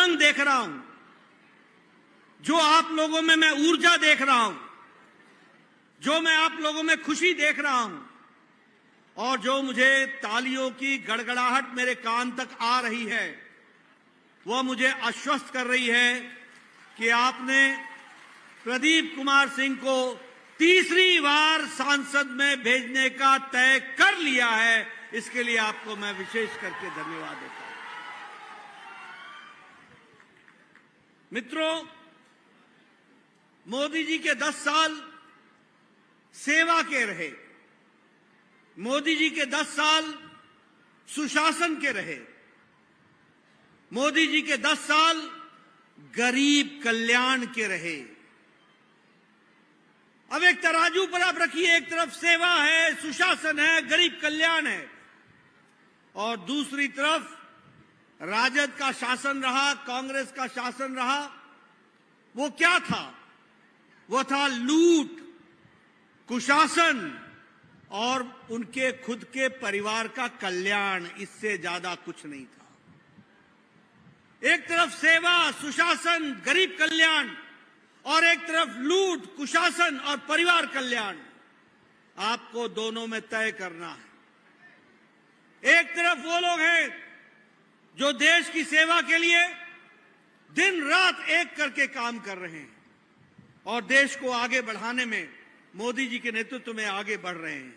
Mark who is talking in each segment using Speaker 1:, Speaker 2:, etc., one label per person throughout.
Speaker 1: उमंग देख रहा हूं, जो आप लोगों में मैं ऊर्जा देख रहा हूं, जो मैं आप लोगों में खुशी देख रहा हूं, और जो मुझे तालियों की गड़गड़ाहट मेरे कान तक आ रही है, वह मुझे आश्वस्त कर रही है कि आपने प्रदीप कुमार सिंह को तीसरी बार संसद में भेजने का तय कर लिया है। इसके लिए आपको मैं विशेष करके धन्यवाद देता हूं। मित्रों, मोदी जी के 10 साल सेवा के रहे, मोदी जी के 10 साल सुशासन के रहे, मोदी जी के 10 साल गरीब कल्याण के रहे। अब एक तराजू पर आप रखिए, एक तरफ सेवा है, सुशासन है, गरीब कल्याण है, और दूसरी तरफ राजद का शासन रहा, कांग्रेस का शासन रहा। वो क्या था? वो था लूट, कुशासन और उनके खुद के परिवार का कल्याण। इससे ज्यादा कुछ नहीं था। एक तरफ सेवा, सुशासन, गरीब कल्याण, और एक तरफ लूट, कुशासन और परिवार कल्याण। आपको दोनों में तय करना है। एक तरफ वो लोग हैं जो देश की सेवा के लिए दिन रात एक करके काम कर रहे हैं और देश को आगे बढ़ाने में मोदी जी के नेतृत्व में आगे बढ़ रहे हैं।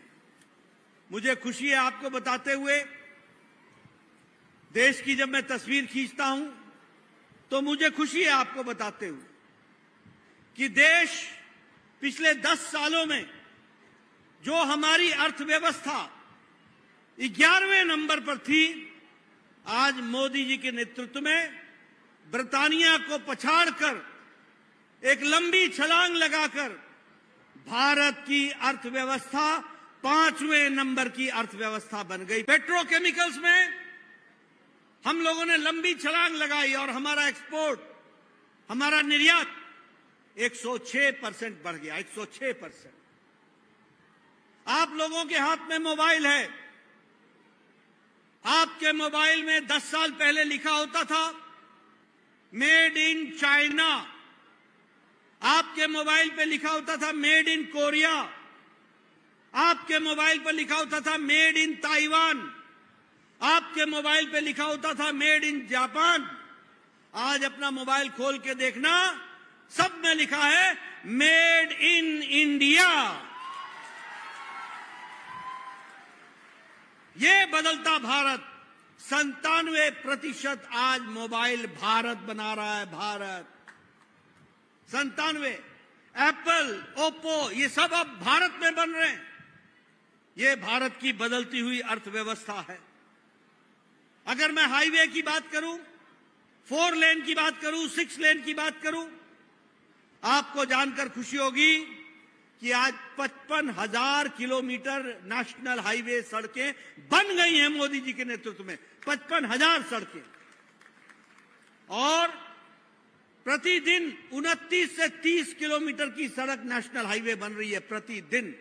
Speaker 1: मुझे खुशी है आपको बताते हुए, देश की जब मैं तस्वीर खींचता हूं तो मुझे खुशी है आपको बताते हुए कि देश पिछले 10 सालों में जो हमारी अर्थव्यवस्था 11वें नंबर पर थी, आज मोदी जी के नेतृत्व में ब्रिटानिया को पछाड़कर एक लंबी छलांग लगाकर भारत की अर्थव्यवस्था 5वें नंबर की अर्थव्यवस्था बन गई। पेट्रोकेमिकल्स में हम लोगों ने लंबी छलांग लगाई और हमारा एक्सपोर्ट, हमारा निर्यात 106% बढ़ गया। 106%। आप लोगों के हाथ में मोबाइल है, आपके मोबाइल में 10 साल पहले लिखा होता था मेड इन चाइना, आपके मोबाइल पे लिखा होता था मेड इन कोरिया, आपके मोबाइल पर लिखा होता था मेड इन ताइवान, आपके मोबाइल पे लिखा होता था मेड इन जापान। आज अपना मोबाइल खोल के देखना, सब में लिखा है मेड इन इंडिया। ये बदलता भारत, 97% आज मोबाइल भारत बना रहा है। भारत 97। एप्पल, ओप्पो, ये सब अब भारत में बन रहे हैं। ये भारत की बदलती हुई अर्थव्यवस्था है। अगर मैं हाईवे की बात करूं, 4 लेन की बात करूं, 6 लेन की बात करूं, आपको जानकर खुशी होगी कि आज 55,000 किलोमीटर नेशनल हाईवे सड़कें बन गई हैं मोदी जी के नेतृत्व में। 55,000 सड़कें, और प्रतिदिन 29 से 30 किलोमीटर की सड़क नेशनल हाईवे बन रही है प्रतिदिन।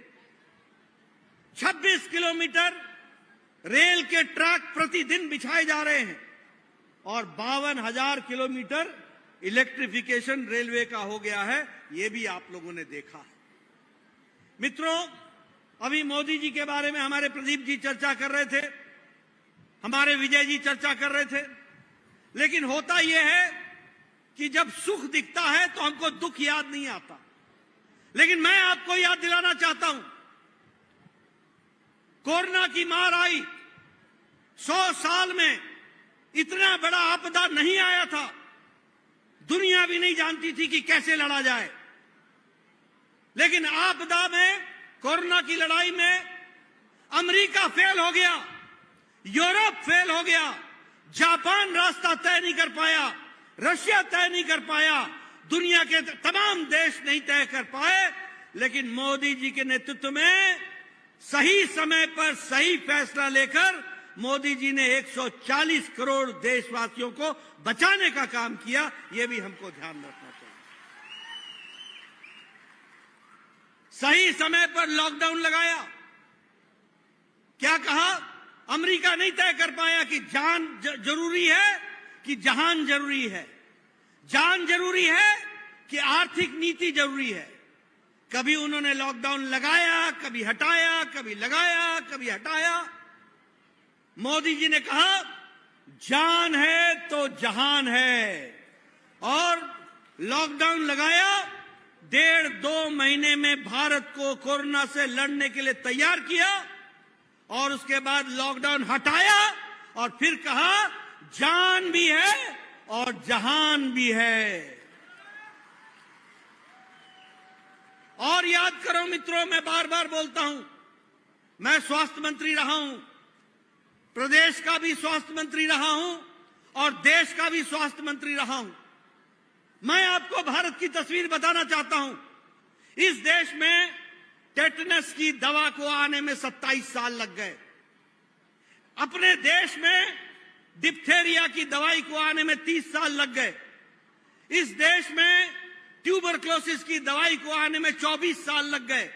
Speaker 1: 26 किलोमीटर रेल के ट्रैक प्रतिदिन बिछाए जा रहे हैं, और 52,000 किलोमीटर इलेक्ट्रिफिकेशन रेलवे का हो गया है। ये भी आप लोगों ने देखा है। मित्रों, अभी मोदी जी के बारे में हमारे प्रदीप जी चर्चा कर रहे थे, हमारे विजय जी चर्चा कर रहे थे, लेकिन होता यह है कि जब सुख दिखता है तो हमको दुख याद नहीं आता। लेकिन मैं आपको याद दिलाना चाहता हूं, कोरोना की मार आई, 100 साल में इतना बड़ा आपदा नहीं आया था। दुनिया भी नहीं जानती थी कि कैसे लड़ा जाए, लेकिन आपदा में, कोरोना की लड़ाई में अमेरिका फेल हो गया, यूरोप फेल हो गया, जापान रास्ता तय नहीं कर पाया, रशिया तय नहीं कर पाया, दुनिया के तमाम देश नहीं तय कर पाए। लेकिन मोदी जी के नेतृत्व में सही समय पर सही फैसला लेकर मोदी जी ने 140 करोड़ देशवासियों को बचाने का काम किया। यह भी हमको ध्यान रखना चाहिए। सही समय पर लॉकडाउन लगाया। क्या कहा? अमेरिका नहीं तय कर पाया कि जान जरूरी है कि जहान जरूरी है। जान जरूरी है कि आर्थिक नीति जरूरी है। कभी उन्होंने लॉकडाउन लगाया, कभी हटाया, कभी लगाया, कभी हटाया। मोदी जी ने कहा जान है तो जहान है, और लॉकडाउन लगाया। 1.5-2 महीने में भारत को कोरोना से लड़ने के लिए तैयार किया, और उसके बाद लॉकडाउन हटाया और फिर कहा जान भी है और जहान भी है। और याद करो मित्रों, मैं बार बार बोलता हूं, मैं स्वास्थ्य मंत्री रहा हूं, प्रदेश का भी स्वास्थ्य मंत्री रहा हूं और देश का भी स्वास्थ्य मंत्री रहा हूं। मैं आपको भारत की तस्वीर बताना चाहता हूं। इस देश में टेटनस की दवा को आने में 27 साल लग गए। अपने देश में डिप्थेरिया की दवाई को आने में 30 साल लग गए। इस देश में ट्यूबरक्लोसिस की दवाई को आने में 24 साल लग गए।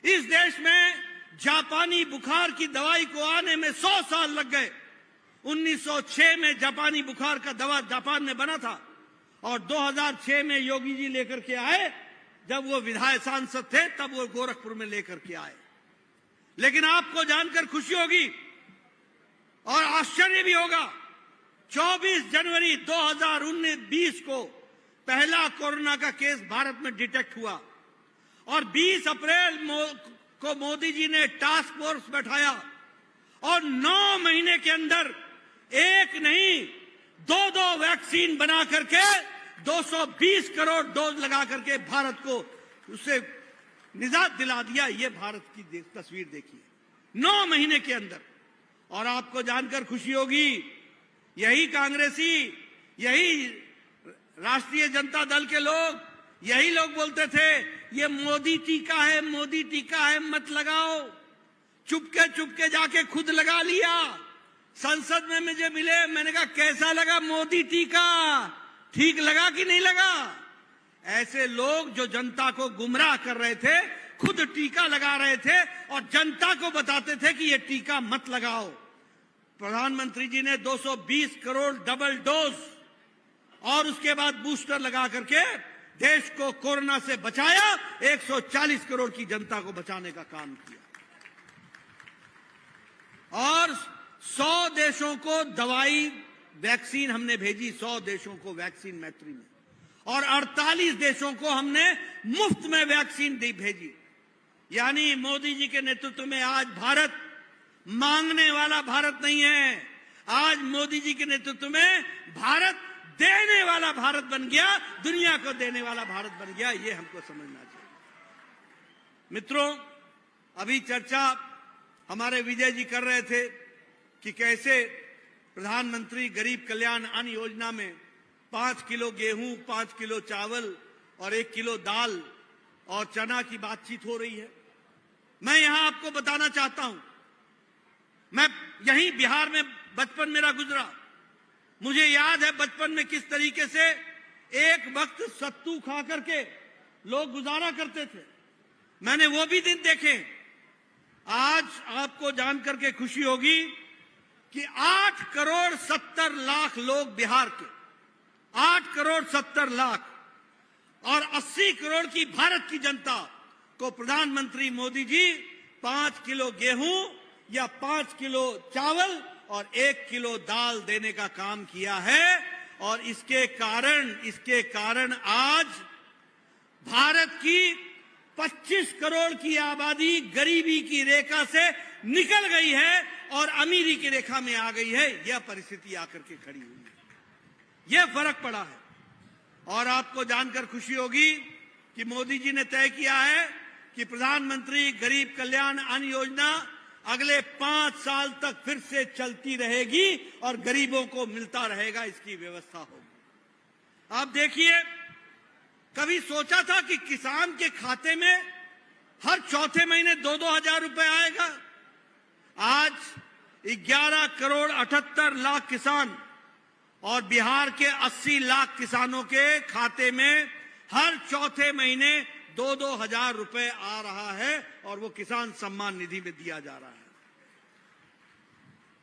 Speaker 1: इस देश में जापानी बुखार की दवाई को आने में 100 साल लग गए। 1906 में जापानी बुखार का दवा जापान में बना था, और 2006 में योगी जी लेकर के आए। जब वो विधायक सांसद थे तब वो गोरखपुर में लेकर के आए। लेकिन आपको जानकर खुशी होगी और आश्चर्य भी होगा, 24 जनवरी 2019 को पहला कोरोना का केस भारत में डिटेक्ट हुआ, और 20 अप्रैल को मोदी जी ने टास्क फोर्स बैठाया, और 9 महीने के अंदर एक नहीं 2 वैक्सीन बना करके 220 करोड़ डोज लगा करके भारत को उससे निजात दिला दिया। ये भारत की तस्वीर देखिए 9 महीने के अंदर। और आपको जानकर खुशी होगी, यही कांग्रेसी, यही राष्ट्रीय जनता दल के लोग, यही लोग बोलते थे ये मोदी टीका है, मोदी टीका है, मत लगाओ। चुपके जाके खुद लगा लिया। संसद में मुझे मिले, मैंने कहा कैसा लगा मोदी टीका, ठीक लगा कि नहीं लगा? ऐसे लोग जो जनता को गुमराह कर रहे थे, खुद टीका लगा रहे थे और जनता को बताते थे कि ये टीका मत लगाओ। प्रधानमंत्री जी ने 220 करोड़ डबल डोज और उसके बाद बूस्टर लगा करके देश को कोरोना से बचाया। 140 करोड़ की जनता को बचाने का काम किया, और 100 देशों को दवाई वैक्सीन हमने भेजी, 100 देशों को वैक्सीन मैत्री में, और 48 देशों को हमने मुफ्त में वैक्सीन भेजी। यानी मोदी जी के नेतृत्व में आज भारत मांगने वाला भारत नहीं है, आज मोदी जी के नेतृत्व में भारत देने वाला भारत बन गया, दुनिया को देने वाला भारत बन गया। ये हमको समझना चाहिए। मित्रों, अभी चर्चा हमारे विजय जी कर रहे थे कि कैसे प्रधानमंत्री गरीब कल्याण अन्न योजना में 5 किलो गेहूं, 5 किलो चावल और 1 किलो दाल और चना की बातचीत हो रही है। मैं यहां आपको बताना चाहता हूं, मैं यहीं बिहार में बचपन मेरा गुजरा। मुझे याद है बचपन में किस तरीके से एक वक्त सत्तू खा करके लोग गुजारा करते थे। मैंने वो भी दिन देखे। आज आपको जानकर के खुशी होगी कि 8 करोड़ 70 लाख लोग बिहार के, 8 करोड़ 70 लाख और 80 करोड़ की भारत की जनता को प्रधानमंत्री मोदी जी 5 किलो गेहूं या 5 किलो चावल और 1 किलो दाल देने का काम किया है। और इसके कारण आज भारत की 25 करोड़ की आबादी गरीबी की रेखा से निकल गई है और अमीरी की रेखा में आ गई है। यह परिस्थिति आकर के खड़ी हुई है, यह फर्क पड़ा है। और आपको जानकर खुशी होगी कि मोदी जी ने तय किया है कि प्रधानमंत्री गरीब कल्याण अन्न योजना अगले 5 साल तक फिर से चलती रहेगी और गरीबों को मिलता रहेगा, इसकी व्यवस्था होगी। आप देखिए, कभी सोचा था कि किसान के खाते में हर चौथे महीने 2-2 हजार रुपए आएगा? आज 11 करोड़ 78 लाख किसान और बिहार के 80 लाख किसानों के खाते में हर चौथे महीने 2-2 हजार रुपए आ रहा है, और वो किसान सम्मान निधि में दिया जा रहा है।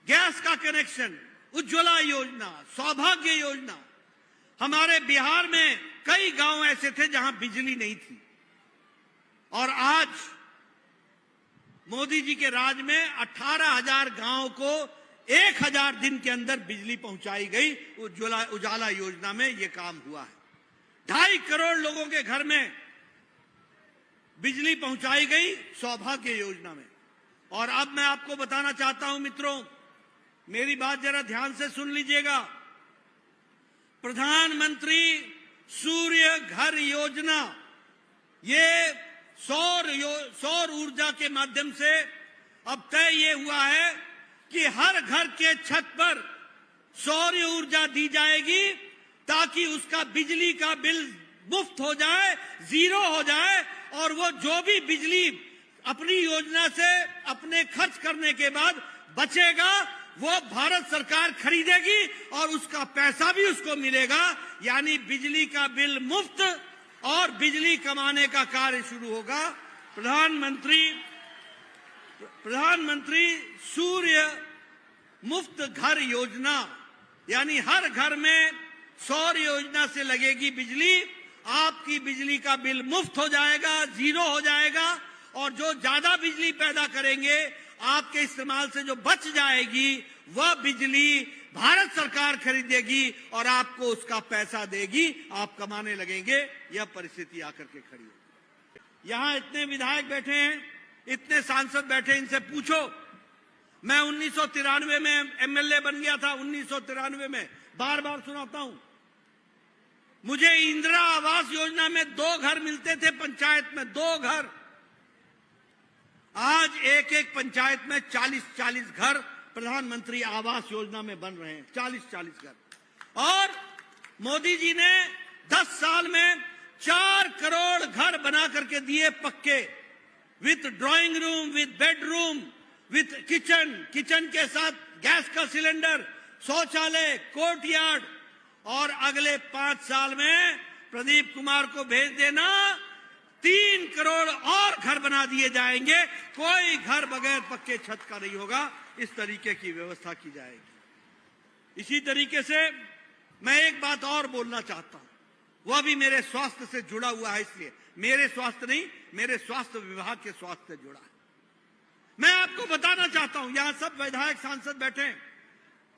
Speaker 1: गैस का कनेक्शन, उज्ज्वला योजना, सौभाग्य योजना, हमारे बिहार में कई गांव ऐसे थे जहां बिजली नहीं थी, और आज मोदी जी के राज में 18,000 गांव को 1,000 दिन के अंदर बिजली पहुंचाई गई। उजाला योजना में यह काम हुआ है। 2.5 करोड़ लोगों के घर में बिजली पहुंचाई गई सौभाग्य योजना में। और अब मैं आपको बताना चाहता हूं मित्रों, मेरी बात जरा ध्यान से सुन लीजिएगा। प्रधानमंत्री सूर्य घर योजना, ये सौर ऊर्जा के माध्यम से अब तय ये हुआ है कि हर घर के छत पर सौर ऊर्जा दी जाएगी, ताकि उसका बिजली का बिल मुफ्त हो जाए, जीरो हो जाए, और वो जो भी बिजली अपनी योजना से अपने खर्च करने के बाद बचेगा वो भारत सरकार खरीदेगी और उसका पैसा भी उसको मिलेगा। यानी बिजली का बिल मुफ्त और बिजली कमाने का कार्य शुरू होगा। प्रधानमंत्री सूर्य मुफ्त घर योजना, यानी हर घर में सौर योजना से लगेगी बिजली, आपकी बिजली का बिल मुफ्त हो जाएगा, जीरो हो जाएगा, और जो ज्यादा बिजली पैदा करेंगे आपके इस्तेमाल से जो बच जाएगी वह बिजली भारत सरकार खरीदेगी और आपको उसका पैसा देगी, आप कमाने लगेंगे। यह परिस्थिति आकर के खड़ी होगी। यहां इतने विधायक बैठे हैं, इतने सांसद बैठे, इनसे पूछो। मैं 1993 में एमएलए बन गया था, 1993 में, बार बार सुनाता हूं। मुझे इंदिरा आवास योजना में 2 घर मिलते थे पंचायत में, 2 घर। आज एक पंचायत में 40-40 घर प्रधानमंत्री आवास योजना में बन रहे हैं, 40-40 घर। और मोदी जी ने 10 साल में 4 करोड़ घर बना करके दिए पक्के, with drawing room, with bedroom, with kitchen के साथ गैस का सिलेंडर, शौचालय, कोर्टयार्ड। और अगले 5 साल में प्रदीप कुमार को भेज देना, 3 करोड़ और घर बना दिए जाएंगे। कोई घर बगैर पक्के छत का नहीं होगा, इस तरीके की व्यवस्था की जाएगी। इसी तरीके से मैं एक बात और बोलना चाहता हूं, वह भी मेरे स्वास्थ्य से जुड़ा हुआ है, इसलिए मेरे स्वास्थ्य नहीं, मेरे स्वास्थ्य विभाग के स्वास्थ्य से जुड़ा है। मैं आपको बताना चाहता हूं, यहां सब विधायक सांसद बैठे हैं।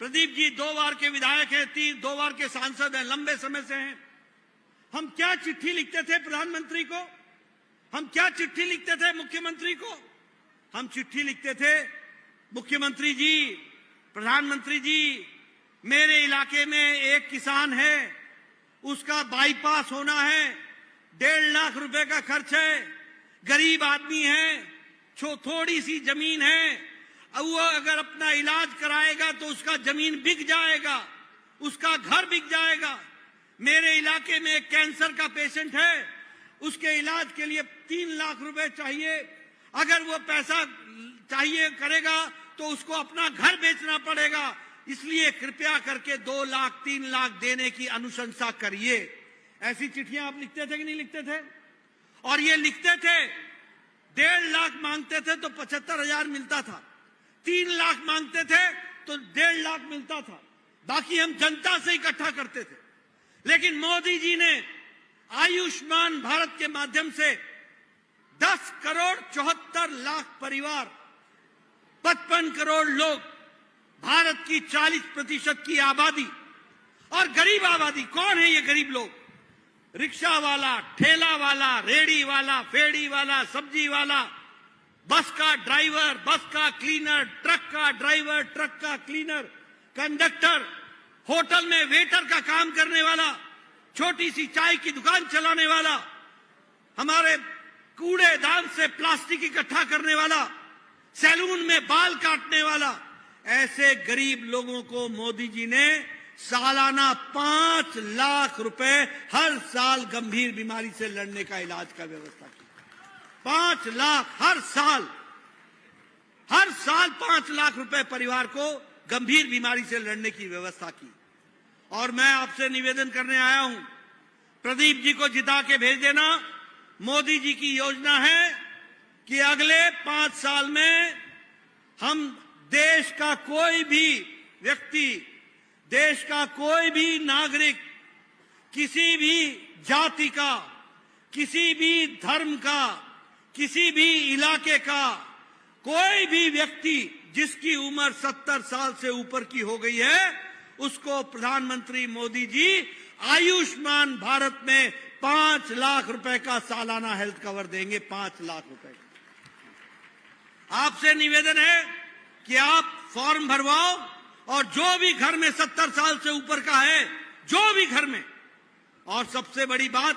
Speaker 1: प्रदीप जी 2 बार के विधायक हैं, 2 बार के सांसद हैं, लंबे समय से हैं। हम क्या चिट्ठी लिखते थे प्रधानमंत्री को, हम क्या चिट्ठी लिखते थे मुख्यमंत्री को? हम चिट्ठी लिखते थे, मुख्यमंत्री जी, प्रधानमंत्री जी, मेरे इलाके में एक किसान है, उसका बाईपास होना है, 1.5 लाख रुपए का खर्च है, गरीब आदमी है, थोड़ी सी जमीन है, वो अगर अपना इलाज कराएगा तो उसका जमीन बिक जाएगा, उसका घर बिक जाएगा। मेरे इलाके में एक कैंसर का पेशेंट है, उसके इलाज के लिए 3 लाख रुपए चाहिए। अगर वो पैसा चाहिए करेगा तो उसको अपना घर बेचना पड़ेगा। इसलिए कृपया करके 2 लाख 3 लाख देने की अनुशंसा करिए। ऐसी चिट्ठियां आप लिखते थे कि नहीं लिखते थे? और ये लिखते थे, 1.5 लाख मांगते थे तो 75,000 मिलता था, 3 लाख मांगते थे तो 1.5 लाख मिलता था, बाकी हम जनता से इकट्ठा करते थे। लेकिन मोदी जी ने आयुष्मान भारत के माध्यम से 10 करोड़ 74 लाख परिवार, 55 करोड़ लोग, भारत की 40% की आबादी, और गरीब आबादी। कौन है ये गरीब लोग? रिक्शा वाला, ठेला वाला, रेड़ी वाला, फेड़ी वाला, सब्जी वाला, बस का ड्राइवर, बस का क्लीनर, ट्रक का ड्राइवर, ट्रक का क्लीनर, कंडक्टर, होटल में वेटर का काम करने वाला, छोटी सी चाय की दुकान चलाने वाला, हमारे कूड़ेदान से प्लास्टिक इकट्ठा करने वाला, सैलून में बाल काटने वाला, ऐसे गरीब लोगों को मोदी जी ने सालाना 5 लाख रुपए हर साल गंभीर बीमारी से लड़ने का इलाज का व्यवस्था की। 5 लाख हर साल 5 लाख रुपए परिवार को गंभीर बीमारी से लड़ने की व्यवस्था की। और मैं आपसे निवेदन करने आया हूं, प्रदीप जी को जिता के भेज देना। मोदी जी की योजना है कि अगले 5 साल में हम देश का कोई भी व्यक्ति, देश का कोई भी नागरिक किसी भी जाति का, किसी भी धर्म का, किसी भी इलाके का कोई भी व्यक्ति जिसकी उम्र 70 साल से ऊपर की हो गई है, उसको प्रधानमंत्री मोदी जी आयुष्मान भारत में 5 लाख रुपए का सालाना हेल्थ कवर देंगे। 5 लाख रुपए का। आपसे निवेदन है कि आप फॉर्म भरवाओ और जो भी घर में 70 साल से ऊपर का है, जो भी घर में, और सबसे बड़ी बात,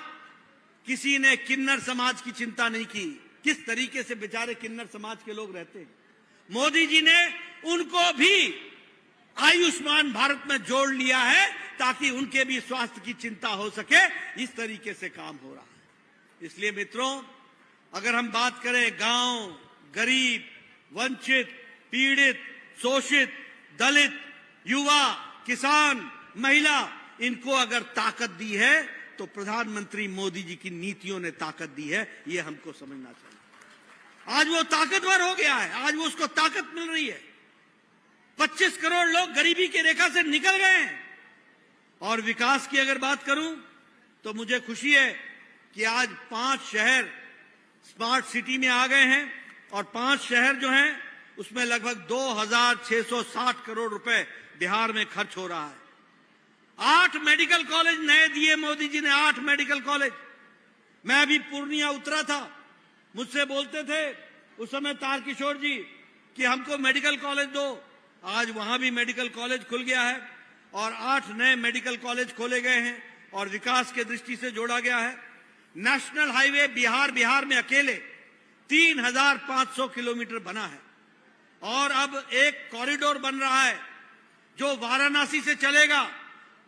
Speaker 1: किसी ने किन्नर समाज की चिंता नहीं की। किस तरीके से बेचारे किन्नर समाज के लोग रहते हैं, मोदी जी ने उनको भी आयुष्मान भारत में जोड़ लिया है ताकि उनके भी स्वास्थ्य की चिंता हो सके। इस तरीके से काम हो रहा है। इसलिए मित्रों, अगर हम बात करें गांव, गरीब, वंचित, पीड़ित, शोषित, दलित, युवा, किसान, महिला, इनको अगर ताकत दी है तो प्रधानमंत्री मोदी जी की नीतियों ने ताकत दी है। ये हमको समझना चाहिए। आज वो ताकतवर हो गया है, आज वो उसको ताकत मिल रही है। 25 करोड़ लोग गरीबी की रेखा से निकल गए हैं। और विकास की अगर बात करूं तो मुझे खुशी है कि आज 5 शहर स्मार्ट सिटी में आ गए हैं और 5 शहर जो हैं उसमें लगभग 2660 करोड़ रुपए बिहार में खर्च हो रहा है। 8 मेडिकल कॉलेज नए दिए मोदी जी ने, 8 मेडिकल कॉलेज। मैं अभी पूर्णिया उतरा था, मुझसे बोलते थे उस समय तारकिशोर जी कि हमको मेडिकल कॉलेज दो। आज वहां भी मेडिकल कॉलेज खुल गया है और 8 नए मेडिकल कॉलेज खोले गए हैं और विकास के दृष्टि से जोड़ा गया है। नेशनल हाईवे बिहार में अकेले 3500 किलोमीटर बना है और अब एक कॉरिडोर बन रहा है जो वाराणसी से चलेगा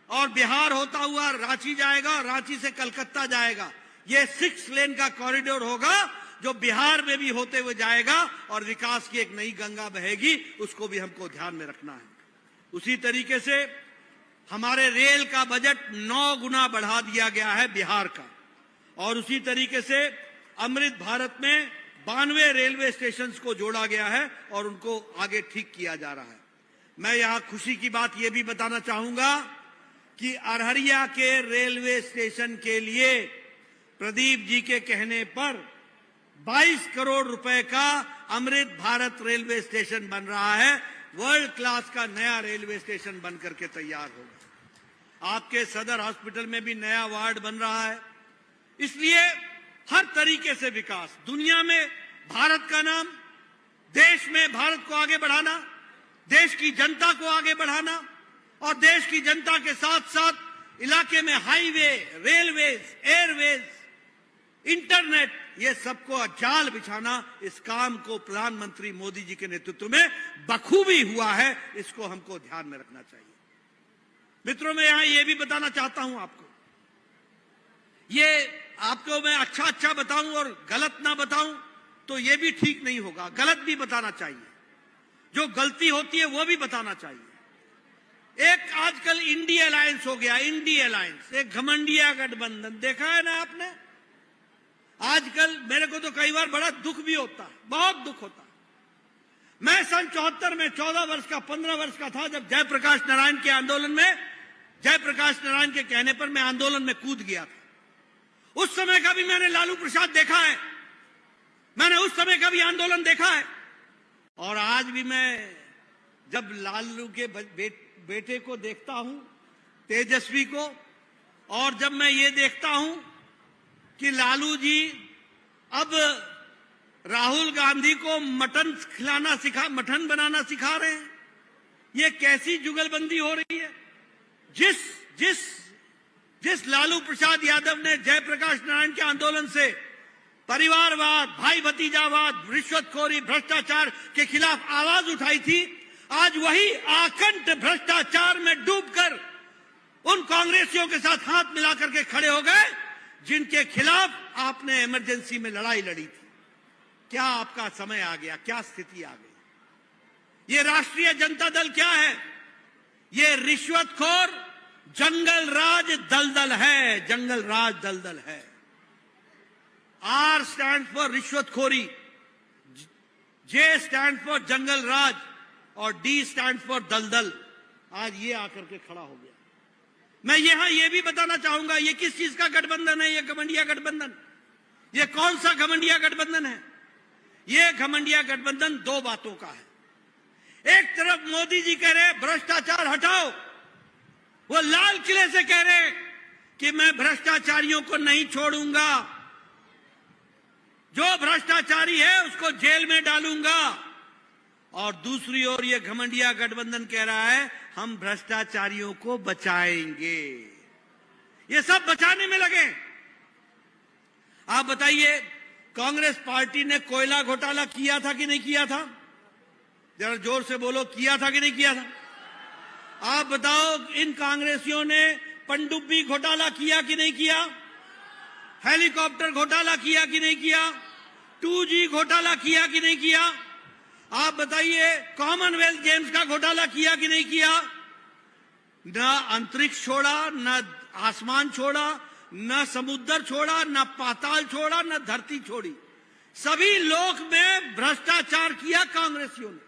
Speaker 1: और बिहार होता हुआ रांची जाएगा और रांची से कलकत्ता जाएगा। ये 6 लेन का कॉरिडोर होगा जो बिहार में भी होते हुए जाएगा और विकास की एक नई गंगा बहेगी। उसको भी हमको ध्यान में रखना है। उसी तरीके से हमारे रेल का बजट 9 गुना बढ़ा दिया गया है बिहार का। और उसी तरीके से अमृत भारत में 92 रेलवे स्टेशन को जोड़ा गया है और उनको आगे ठीक किया जा रहा है। मैं यहां खुशी की बात यह भी बताना चाहूंगा कि अररिया के रेलवे स्टेशन के लिए प्रदीप जी के कहने पर 22 करोड़ रुपए का अमृत भारत रेलवे स्टेशन बन रहा है। वर्ल्ड क्लास का नया रेलवे स्टेशन बनकर के तैयार होगा। आपके सदर हॉस्पिटल में भी नया वार्ड बन रहा है। इसलिए हर तरीके से विकास, दुनिया में भारत का नाम, देश में भारत को आगे बढ़ाना, देश की जनता को आगे बढ़ाना और देश की जनता के साथ साथ इलाके में हाईवे, रेलवेज, एयरवेज, इंटरनेट, ये सबको जाल बिछाना, इस काम को प्रधानमंत्री मोदी जी के नेतृत्व में बखूबी हुआ है। इसको हमको ध्यान में रखना चाहिए। मित्रों, मैं यहां ये भी बताना चाहता हूं आपको, ये आपको मैं अच्छा बताऊं और गलत ना बताऊं तो ये भी ठीक नहीं होगा। गलत भी बताना चाहिए, जो गलती होती है वो भी बताना चाहिए। एक आजकल इंडी अलायंस हो गया, इंडी अलायंस, एक घमंडिया गठबंधन, देखा है ना आपने? आजकल मेरे को तो कई बार बड़ा दुख भी होता है, बहुत दुख होता है। मैं सन 74 में 14 वर्ष का, 15 वर्ष का था जब जयप्रकाश नारायण के आंदोलन में, जयप्रकाश नारायण के कहने पर मैं आंदोलन में कूद गया था। उस समय का भी मैंने लालू प्रसाद देखा है, मैंने उस समय का भी आंदोलन देखा है। और आज भी मैं जब लालू के बेटे को देखता हूं, तेजस्वी को, और जब मैं ये देखता हूं कि लालू जी अब राहुल गांधी को मटन बनाना सिखा रहे हैं, ये कैसी जुगलबंदी हो रही है? जिस लालू प्रसाद यादव ने जयप्रकाश नारायण के आंदोलन से परिवारवाद, भाई भतीजावाद, रिश्वतखोरी, भ्रष्टाचार के खिलाफ आवाज उठाई थी, आज वही आकंठ भ्रष्टाचार में डूबकर उन कांग्रेसियों के साथ हाथ मिलाकर के खड़े हो गए जिनके खिलाफ आपने इमरजेंसी में लड़ाई लड़ी थी। क्या आपका समय आ गया? क्या स्थिति आ गई? ये राष्ट्रीय जनता दल क्या है? ये रिश्वतखोर जंगल राज दलदल है, जंगल राज दलदल है। आर स्टैंड फॉर रिश्वतखोरी, जे स्टैंड फॉर जंगल राज और डी स्टैंड फॉर दलदल। आज ये आकर के खड़ा हो गया। मैं यहां यह भी बताना चाहूंगा, ये किस चीज का गठबंधन है? ये घमंडिया गठबंधन। ये कौन सा घमंडिया गठबंधन है? ये घमंडिया गठबंधन दो बातों का है। एक तरफ मोदी जी कह रहे भ्रष्टाचार हटाओ, वो लाल किले से कह रहे कि मैं भ्रष्टाचारियों को नहीं छोड़ूंगा, जो भ्रष्टाचारी है उसको जेल में डालूंगा। और दूसरी ओर ये घमंडिया गठबंधन कह रहा है हम भ्रष्टाचारियों को बचाएंगे। ये सब बचाने में लगे। आप बताइए, कांग्रेस पार्टी ने कोयला घोटाला किया था कि नहीं किया था? जरा जोर से बोलो, किया था कि नहीं किया था? आप बताओ, इन कांग्रेसियों ने पनडुब्बी घोटाला किया कि नहीं किया? हेलीकॉप्टर घोटाला किया कि नहीं किया? 2G घोटाला किया कि नहीं किया? आप बताइए, कॉमनवेल्थ गेम्स का घोटाला किया कि नहीं किया? न अंतरिक्ष छोड़ा, न आसमान छोड़ा, न समुद्र छोड़ा, न पाताल छोड़ा, न धरती छोड़ी। सभी लोक में भ्रष्टाचार किया कांग्रेसियों ने।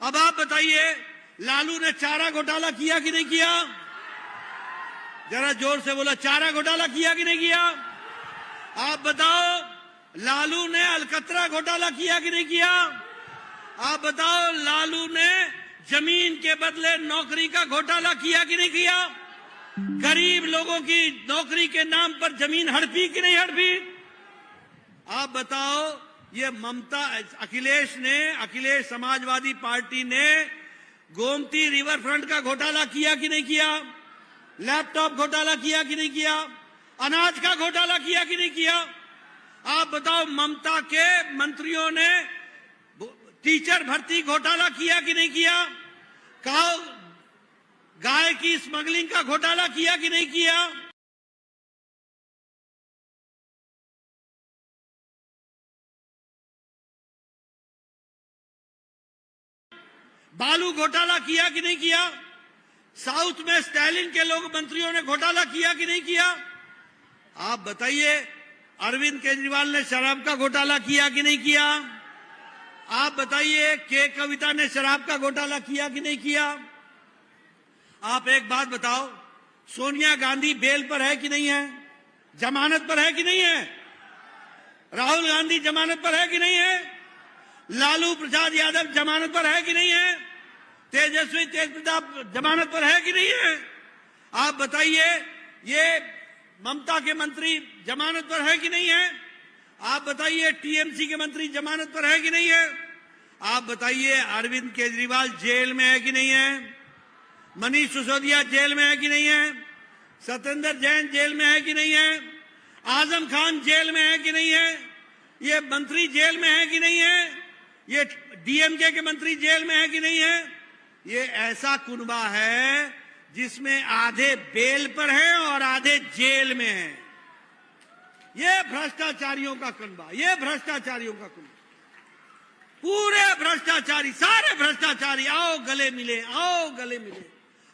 Speaker 1: अब आप बताइए, लालू ने चारा घोटाला किया कि नहीं किया? जरा जोर से बोला, चारा घोटाला किया कि नहीं किया? आप बताओ, लालू ने अलकतरा घोटाला किया कि नहीं किया? आप बताओ, लालू ने जमीन के बदले नौकरी का घोटाला किया कि नहीं किया? गरीब लोगों की नौकरी के नाम पर जमीन हड़पी कि नहीं हड़पी? आप बताओ, ये ममता, अखिलेश समाजवादी पार्टी ने गोमती रिवर फ्रंट का घोटाला किया कि नहीं किया? लैपटॉप घोटाला किया कि नहीं किया? अनाज का घोटाला किया कि नहीं किया? आप बताओ, ममता के मंत्रियों ने टीचर भर्ती घोटाला किया कि नहीं किया? गाय की स्मगलिंग का घोटाला किया कि नहीं किया? बालू घोटाला किया कि नहीं किया? साउथ में स्टालिन के लोग मंत्रियों ने घोटाला किया कि नहीं किया? आप बताइए, अरविंद केजरीवाल ने शराब का घोटाला किया कि नहीं किया? आप बताइए, के कविता ने शराब का घोटाला किया कि नहीं किया? आप एक बात बताओ, सोनिया गांधी बेल पर है कि नहीं है? जमानत पर है कि नहीं है? राहुल गांधी जमानत पर है कि नहीं है? लालू प्रसाद यादव जमानत पर है कि नहीं है? तेजस्वी प्रताप जमानत पर है कि नहीं है? आप बताइए, ये ममता के मंत्री जमानत पर है कि नहीं है? आप बताइए, टीएमसी के मंत्री जमानत पर है कि नहीं है? आप बताइए, अरविंद केजरीवाल जेल में है कि नहीं है? मनीष सिसोदिया जेल में है कि नहीं है? सत्येंद्र जैन जेल में है कि नहीं है? आजम खान जेल में है कि नहीं है? ये मंत्री जेल में है कि नहीं है? ये डीएमके के मंत्री जेल में है कि नहीं है? ये ऐसा कुनबा है जिसमें आधे बेल पर हैं और आधे जेल में हैं। ये भ्रष्टाचारियों का कुनबा, ये भ्रष्टाचारियों का कुनबा। पूरे भ्रष्टाचारी, सारे भ्रष्टाचारी, आओ गले मिले, आओ गले मिले,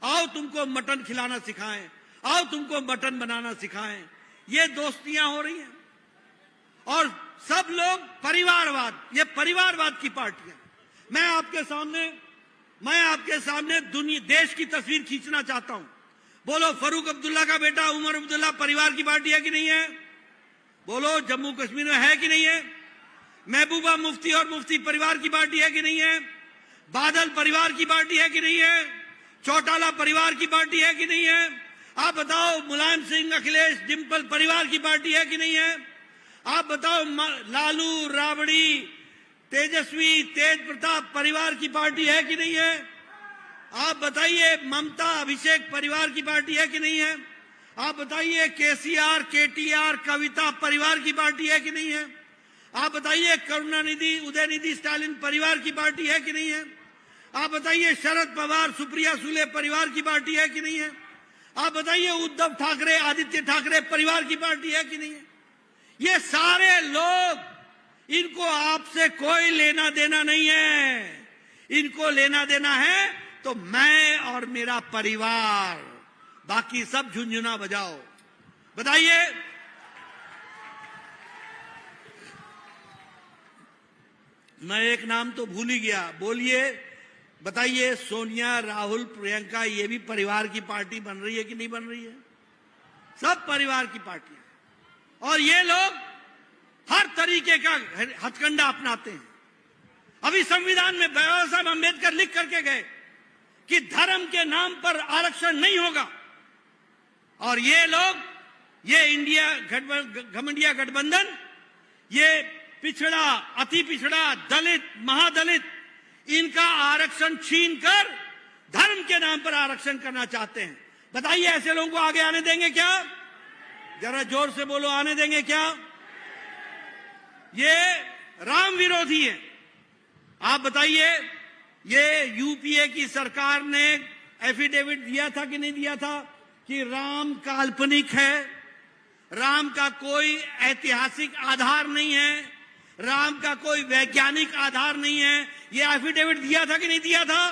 Speaker 1: आओ तुमको मटन खिलाना सिखाएं, आओ तुमको मटन बनाना सिखाएं। ये दोस्तियां हो रही हैं। और सब लोग परिवारवाद, ये परिवारवाद की पार्टियां। मैं आपके सामने देश की तस्वीर खींचना चाहता हूं। बोलो, फारूक अब्दुल्ला का बेटा उमर अब्दुल्ला परिवार की पार्टी है कि नहीं है? बोलो, जम्मू कश्मीर में है कि नहीं है? महबूबा मुफ्ती और मुफ्ती परिवार की पार्टी है कि नहीं है? बादल परिवार की पार्टी है कि नहीं है? चौटाला परिवार की पार्टी है कि नहीं है? आप बताओ, मुलायम सिंह, अखिलेश, डिंपल परिवार की पार्टी है कि नहीं है? आप बताओ, लालू, राबड़ी, तेजस्वी, तेज प्रताप परिवार की पार्टी है कि नहीं है? आप बताइए, ममता, अभिषेक परिवार की पार्टी है कि नहीं है? आप बताइए, केसीआर, केटीआर, कविता परिवार की पार्टी है कि नहीं है? आप बताइए, करुणानिधि, उदयनिधि स्टालिन परिवार की पार्टी है कि नहीं है? आप बताइए, शरद पवार, सुप्रिया सुले परिवार की पार्टी है कि नहीं है? आप बताइए, उद्धव ठाकरे, आदित्य ठाकरे परिवार की पार्टी है कि नहीं है? ये सारे लोग, इनको आपसे कोई लेना देना नहीं है। इनको लेना देना है तो मैं और मेरा परिवार, बाकी सब झुंझुना बजाओ। बताइए, मैं एक नाम तो भूल ही गया, बोलिए। बताइए, सोनिया, राहुल, प्रियंका, ये भी परिवार की पार्टी बन रही है कि नहीं बन रही है? सब परिवार की पार्टी है। और ये लोग हर तरीके का हथकंडा अपनाते हैं। अभी संविधान में बाबा साहब अम्बेडकर लिख करके गए कि धर्म के नाम पर आरक्षण नहीं होगा, और ये लोग, ये इंडिया घमंडिया गठबंधन, ये पिछड़ा, अति पिछड़ा, दलित, महादलित, इनका आरक्षण छीनकर धर्म के नाम पर आरक्षण करना चाहते हैं। बताइए, ऐसे लोगों को आगे आने देंगे क्या? जरा जोर से बोलो, आने देंगे क्या? ये राम विरोधी है। आप बताइए, ये यूपीए की सरकार ने एफिडेविट दिया था कि नहीं दिया था कि राम काल्पनिक है, राम का कोई ऐतिहासिक आधार नहीं है, राम का कोई वैज्ञानिक आधार नहीं है? ये एफिडेविट दिया था कि नहीं दिया था?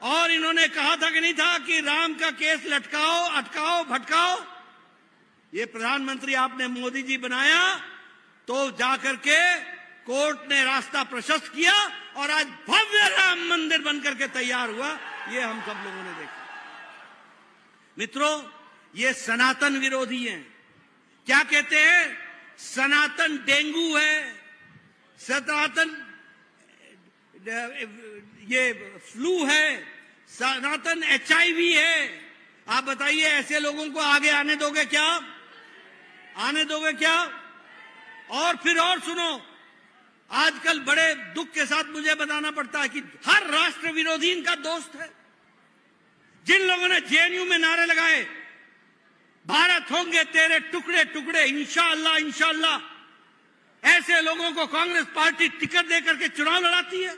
Speaker 1: और इन्होंने कहा था कि नहीं था कि राम का केस लटकाओ, अटकाओ, भटकाओ? ये प्रधानमंत्री आपने मोदी जी बनाया तो जाकर के कोर्ट ने रास्ता प्रशस्त किया और आज भव्य राम मंदिर बनकर के तैयार हुआ। ये हम सब लोगों ने देखा। मित्रों, ये सनातन विरोधी हैं। क्या कहते हैं? सनातन डेंगू है, सनातन ये फ्लू है, सनातन एचआईवी है। आप बताइए, ऐसे लोगों को आगे आने दोगे क्या? आने दोगे क्या? और फिर और सुनो, आजकल बड़े दुख के साथ मुझे बताना पड़ता है कि हर राष्ट्र विरोधी इनका दोस्त है। जिन लोगों ने जेएनयू में नारे लगाए, भारत होंगे तेरे टुकड़े टुकड़े, इंशाअल्लाह इंशाअल्लाह, ऐसे लोगों को कांग्रेस पार्टी टिकट देकर के चुनाव लड़ाती है,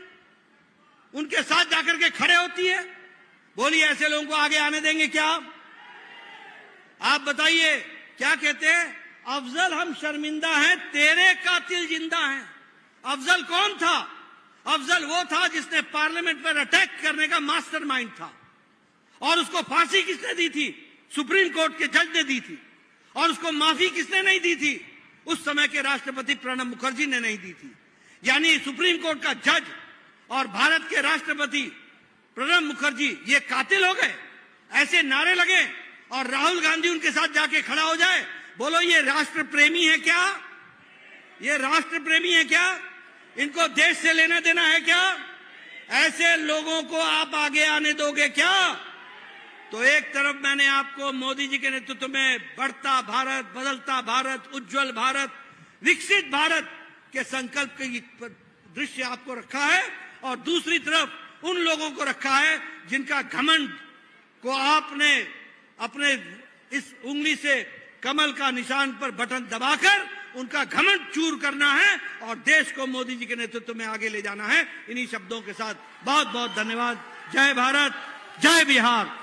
Speaker 1: उनके साथ जाकर के खड़े होती है। बोलिए, ऐसे लोगों को आगे आने देंगे क्या? आप बताइए, क्या कहते हैं? अफजल हम शर्मिंदा हैं, तेरे कातिल जिंदा हैं। अफजल कौन था? अफजल वो था जिसने पार्लियामेंट पर अटैक करने का मास्टरमाइंड था, और उसको फांसी किसने दी थी? सुप्रीम कोर्ट के जज ने दी थी। और उसको माफी किसने नहीं दी थी? उस समय के राष्ट्रपति प्रणब मुखर्जी ने नहीं दी थी। यानी सुप्रीम कोर्ट का जज और भारत के राष्ट्रपति प्रणब मुखर्जी ये कातिल हो गए। ऐसे नारे लगे और राहुल गांधी उनके साथ जाके खड़ा हो जाए। बोलो, ये राष्ट्र प्रेमी है क्या? ये राष्ट्र प्रेमी है क्या? इनको देश से लेना देना है क्या? ऐसे लोगों को आप आगे आने दोगे क्या? तो एक तरफ मैंने आपको मोदी जी के नेतृत्व में बढ़ता भारत, बदलता भारत, उज्जवल भारत, विकसित भारत के संकल्प के दृश्य आपको रखा है, और दूसरी तरफ उन लोगों को रखा है जिनका घमंड को आपने अपने इस उंगली से कमल का निशान पर बटन दबाकर उनका घमंड चूर करना है और देश को मोदी जी के नेतृत्व में आगे ले जाना है। इन्हीं शब्दों के साथ बहुत बहुत धन्यवाद। जय भारत, जय बिहार।